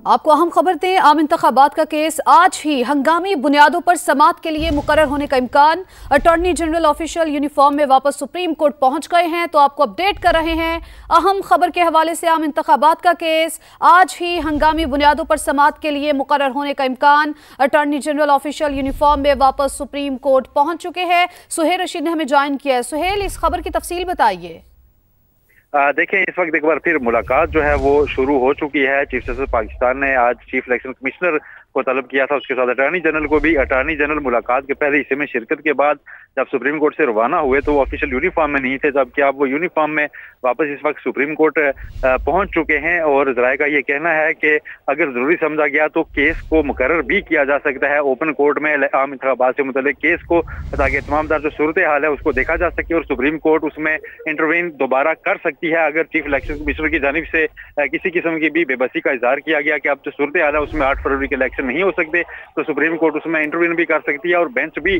आपको अहम खबर दें, आम इंतखाबात का केस आज ही हंगामी बुनियादों पर समाअत के लिए मुकर्रर होने का इम्कान। अटॉर्नी जनरल ऑफिशियल यूनिफॉर्म में वापस सुप्रीम कोर्ट पहुंच गए हैं, तो आपको अपडेट कर रहे हैं अहम खबर के हवाले से। आम इंतखाबात का केस आज ही हंगामी बुनियादों पर समाअत के लिए मुकर्रर होने का इम्कान। अटॉर्नी जनरल ऑफिशियल यूनिफॉर्म में वापस सुप्रीम कोर्ट पहुंच चुके हैं। सुहेल रशीद ने हमें ज्वाइन किया है। सुहेल, इस खबर की तफसील बताइए। देखें, इस वक्त एक बार फिर मुलाकात जो है वो शुरू हो चुकी है। चीफ जस्टिस पाकिस्तान ने आज चीफ इलेक्शन कमिश्नर को तलब किया था, उसके साथ अटॉर्नी जनरल को भी। अटॉर्नी जनरल मुलाकात के पहले हिस्से में शिरकत के बाद जब सुप्रीम कोर्ट से रवाना हुए तो वो ऑफिशियल यूनिफॉर्म में नहीं थे, जबकि अब वो यूनिफॉर्म में वापस इस वक्त सुप्रीम कोर्ट पहुंच चुके हैं। और जराये का ये कहना है कि अगर जरूरी समझा गया तो केस को मुकर्रर भी किया जा सकता है ओपन कोर्ट में आम इंतखाबात से मुतल्लिक केस को, ताकि तमाम जो सूरत हाल है उसको देखा जा सके और सुप्रीम कोर्ट उसमें इंटरवीन दोबारा कर सकती है। अगर चीफ इलेक्शन कमिश्नर की जानिब से किसी किस्म की भी बेबसी का इजहार किया गया कि अब जो सूरत हाल है उसमें 8 फरवरी के इलेक्शन नहीं हो सकते, तो सुप्रीम कोर्ट उसमें इंटरवीन भी कर सकती है और बेंच भी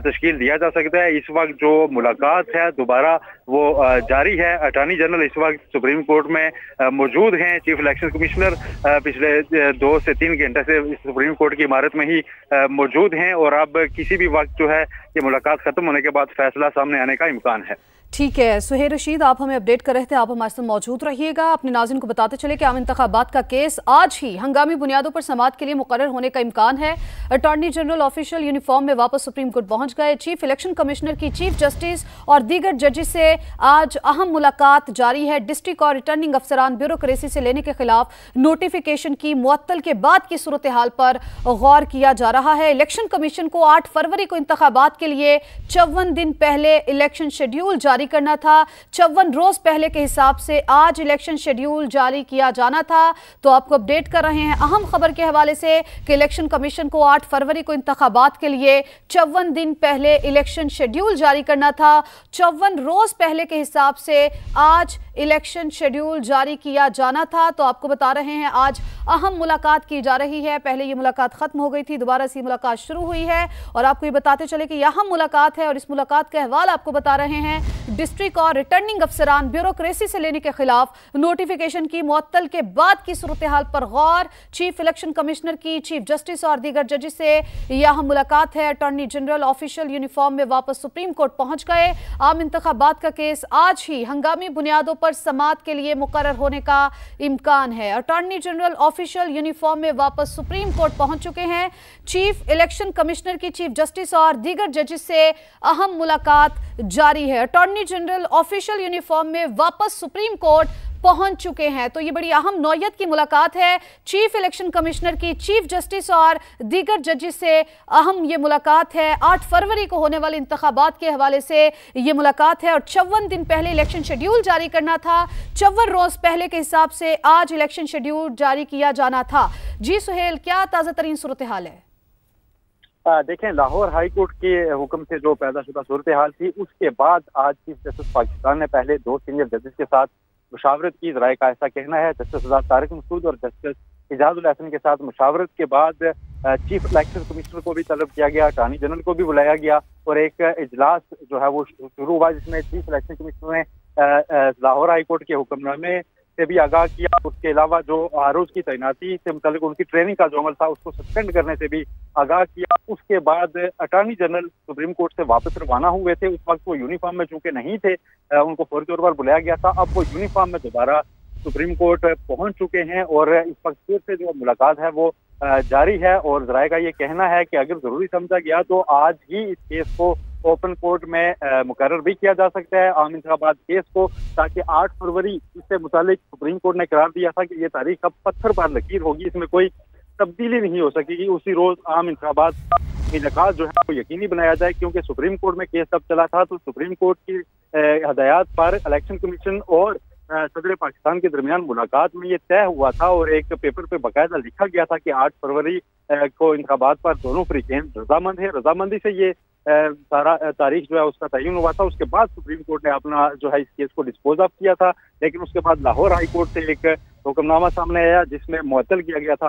तश्कील दिया जा सकता है। इस वक्त जो मुलाकात है दोबारा वो जारी है। अटॉर्नी जनरल इस वक्त सुप्रीम कोर्ट में मौजूद हैं। चीफ इलेक्शन कमिश्नर पिछले 2 से 3 घंटे से सुप्रीम कोर्ट की इमारत में ही मौजूद हैं और अब किसी भी वक्त जो है ये मुलाकात खत्म होने के बाद फैसला सामने आने का इम्कान है। ठीक है सुहेल रशीद, आप हमें अपडेट कर रहे थे, आप हमारे साथ मौजूद रहिएगा। अपने नाज़रीन को बताते चले कि आम इंतखाबात का केस आज ही हंगामी बुनियादों पर समाअत के लिए मुकर्रर होने का इम्कान है। अटॉर्नी जनरल ऑफिशियल यूनिफॉर्म में वापस सुप्रीम कोर्ट पहुंच गए। चीफ इलेक्शन कमिश्नर की चीफ जस्टिस और दीगर जजेस से आज अहम मुलाकात जारी है। डिस्ट्रिक्ट और रिटर्निंग अफसरान ब्यूरोक्रेसी से लेने के खिलाफ नोटिफिकेशन की मुअत्तल के बाद की सूरत हाल पर गौर किया जा रहा है। इलेक्शन कमीशन को 8 फरवरी को इंतखाबात के लिए 54 दिन पहले इलेक्शन शेड्यूल जारी करना था। 54 रोज पहले के हिसाब से आज इलेक्शन शेड्यूल जारी किया जाना था। तो आपको अपडेट कर रहे हैं अहम खबर के हवाले से कि इलेक्शन कमीशन को 8 फरवरी को इंतखाबात के लिए 54 दिन पहले इलेक्शन शेड्यूल जारी करना था। 54 रोज पहले के हिसाब से आज इलेक्शन शेड्यूल जारी किया जाना था। तो आपको बता रहे हैं आज अहम मुलाकात की जा रही है। पहले ये मुलाकात खत्म हो गई थी, दोबारा से मुलाकात शुरू हुई है और आपको ये बताते चले कि यह अहम मुलाकात है और इस मुलाकात का अहवाल आपको बता रहे हैं। डिस्ट्रिक्ट और रिटर्निंग अफसरान ब्यूरोक्रेसी से लेने के खिलाफ नोटिफिकेशन की मुअत्तल के बाद की सूरत हाल पर गौर। चीफ इलेक्शन कमिश्नर की चीफ जस्टिस और दीगर जजेस से यह मुलाकात है। अटॉर्नी जनरल ऑफिशियल यूनिफॉर्म में वापस सुप्रीम कोर्ट पहुंच गए। आम इंतखाबात का केस आज ही हंगामी बुनियादों पर समाअत के लिए मुकर्रर होने का इम्कान है। अटॉर्नी जनरल ऑफिशियल यूनिफॉर्म में वापस सुप्रीम कोर्ट पहुंच चुके हैं। चीफ इलेक्शन कमिश्नर की चीफ जस्टिस और दीगर जजेस से अहम मुलाकात जारी है। अटॉर्नी जनरल ऑफिशियल यूनिफॉर्म में वापस सुप्रीम कोर्ट पहुंच चुके हैं। तो ये बड़ी अहम नौयत की मुलाकात है। चीफ इलेक्शन कमिश्नर की चीफ जस्टिस और दीगर जजेस से अहम ये मुलाकात है। 8 फरवरी को होने वाले इंतखाबात के हवाले से ये मुलाकात है और 54 दिन पहले इलेक्शन शेड्यूल जारी करना था। 54 रोज पहले के हिसाब से आज इलेक्शन शेड्यूल जारी किया जाना था। जी सुहेल, क्या ताज़ा तरीन सूरत हाल है? देखें, लाहौर हाई कोर्ट के हुक्म से जो पैदाशुदा सूरत हाल थी उसके बाद आज चीफ जस्टिस पाकिस्तान ने पहले 2 सीनियर जजेस के साथ मुशावरत की। जराये का ऐसा कहना है जस्टिस तारिक मसूद और जस्टिस इजाजुल हसन के साथ मुशावरत के बाद चीफ इलेक्शन कमिश्नर को भी तलब किया गया, अटॉर्नी जनरल को भी बुलाया गया और एक इजलास जो है वो शुरू हुआ, जिसमें चीफ इलेक्शन कमिश्नर ने लाहौर हाई कोर्ट के हुक्मनामे से भी आगाह किया। उसके अलावा जो आरोज की तैनाती से मुतालिक उनकी ट्रेनिंग का जो अमल था उसको सस्पेंड करने से भी आगाह किया। उसके बाद अटॉर्नी जनरल सुप्रीम कोर्ट से वापस रवाना हुए थे। उस वक्त वो यूनिफॉर्म में चूंकि नहीं थे, उनको फौरी तौर पर बुलाया गया था। अब वो यूनिफॉर्म में दोबारा सुप्रीम कोर्ट पहुंच चुके हैं और इस वक्त फिर से जो मुलाकात है वो जारी है। और जराये का ये कहना है कि अगर जरूरी समझा गया तो आज ही इस केस को ओपन कोर्ट में मुकर्रर भी किया जा सकता है, आम इंतखाबात केस को, ताकि 8 फरवरी इससे मुतालिक सुप्रीम कोर्ट ने करार दिया था कि ये तारीख अब पत्थर पर लकीर होगी, इसमें कोई तब्दीली नहीं हो सकेगी। उसी रोज आम इंतखाबात का इनेकाद जो है वो यकीनी बनाया जाए, क्योंकि सुप्रीम कोर्ट में केस तब चला था तो सुप्रीम कोर्ट की हदायत पर इलेक्शन कमीशन और सदर पाकिस्तान के दरमियान मुलाकात में ये तय हुआ था और एक पेपर पे बाकायदा लिखा गया था कि 8 फरवरी को इंतखाबात पर दोनों फरीकें रजामंद है। रजामंदी से ये सारा तारीख जो है उसका तयन हुआ था। उसके बाद सुप्रीम कोर्ट ने अपना जो है इस केस को डिस्पोज ऑफ किया था, लेकिन उसके बाद लाहौर हाई कोर्ट से एक हुक्मनामा सामने आया जिसमें मुअत्तल किया गया था